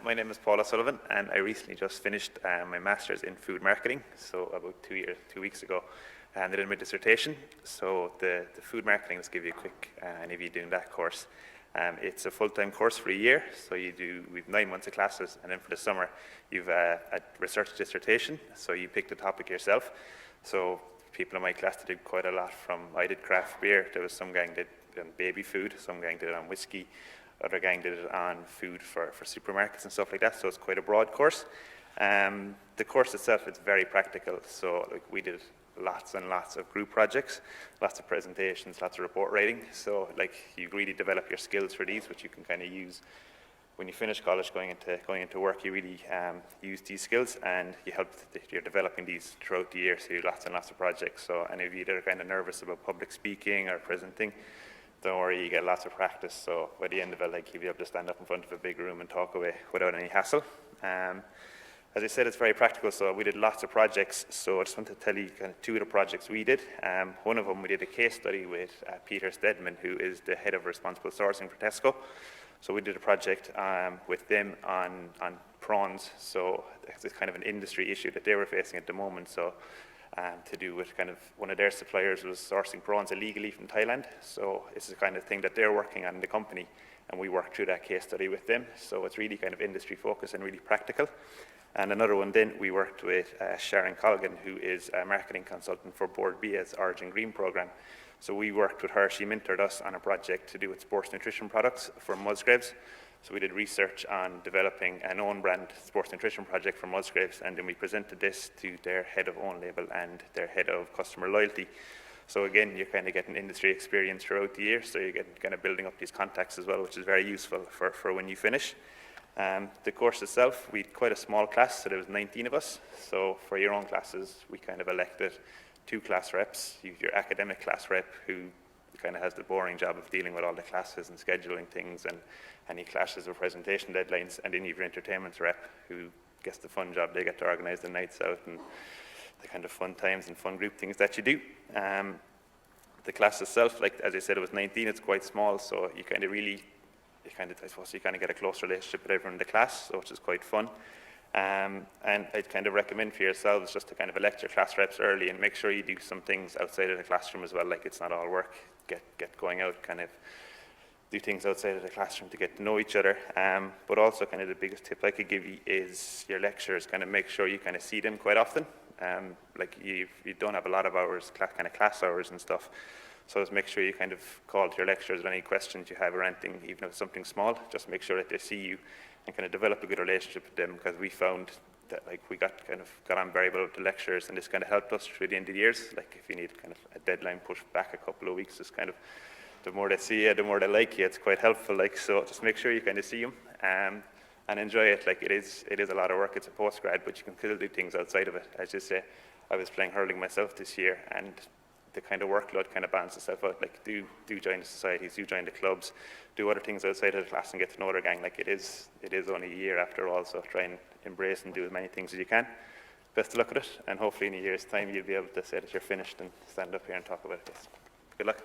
My name is Paul O'Sullivan, and I recently just finished my master's in food marketing, so about 2 weeks ago, and I did my dissertation. So the food marketing, let's give you a quick, any of you doing that course. It's a full-time course for a year, so we've 9 months of classes, and then for the summer you've a research dissertation, so you pick the topic yourself. So people in my class did quite a lot I did craft beer, there was some gang did on baby food, some gang did it on whiskey, other gang did it on food for supermarkets and stuff like that, so it's quite a broad course. The course itself is very practical, so we did lots and lots of group projects, lots of presentations, lots of report writing, so you really develop your skills for these, which you can kind of use when you finish college, going into work. You really use these skills, and you're developing these throughout the year, so you do lots and lots of projects. So any of you that are kind of nervous about public speaking or presenting, don't worry, you get lots of practice, so by the end of it, you'll be able to stand up in front of a big room and talk away without any hassle. As I said, it's very practical, so we did lots of projects, so I just want to tell you kind of 2 of the projects we did. One of them, we did a case study with Peter Stedman, who is the head of responsible sourcing for Tesco. So we did a project with them on prawns, so it's kind of an industry issue that they were facing at the moment. So to do with kind of one of their suppliers was sourcing prawns illegally from Thailand. So it's the kind of thing that they're working on in the company, and we worked through that case study with them. So it's really kind of industry focused and really practical. And another one then, we worked with Sharon Colgan, who is a marketing consultant for Board Bia's Origin Green program. So we worked with her, she mentored us on a project to do with sports nutrition products for Musgraves. So we did research on developing an own brand sports nutrition project for Musgraves, and then we presented this to their head of own label and their head of customer loyalty. So again, you're kind of getting industry experience throughout the year, so you're kind of building up these contacts as well, which is very useful for when you finish. The course itself, we had quite a small class, so there was 19 of us. So for your own classes, we kind of elected 2 class reps. You have your academic class rep, who kind of has the boring job of dealing with all the classes and scheduling things and any clashes or presentation deadlines, and then you have your entertainment rep, who gets the fun job. They get to organize the nights out and the kind of fun times and fun group things that you do. The class itself, as I said, it was 19, it's quite small, so you kind of get a close relationship with everyone in the class, so which is quite fun. And I'd kind of recommend for yourselves just to kind of elect your class reps early and make sure you do some things outside of the classroom as well, it's not all work. Get going out, kind of do things outside of the classroom to get to know each other. But also kind of the biggest tip I could give you is your lecturers, kind of make sure you kind of see them quite often. You don't have a lot of hours, kind of class hours and stuff. So just make sure you kind of call to your lecturers with any questions you have or anything, even if it's something small, just make sure that they see you and kind of develop a good relationship with them, because we found that we got on very well with the lecturers, and this kind of helped us through the end of the years. If you need kind of a deadline pushed back a couple of weeks, it's kind of, the more they see you, the more they like you. It's quite helpful. So just make sure you kind of see them and enjoy it. It is a lot of work. It's a postgrad, but you can still do things outside of it. As you say, I was playing hurling myself this year, and the kind of workload kind of balances itself out. Do join the societies, do join the clubs, do other things outside of the class and get to know other gang. It is only a year after all, so try and embrace and do as many things as you can. Best of luck with it, and hopefully in a year's time you'll be able to say that you're finished and stand up here and talk about it. Good luck.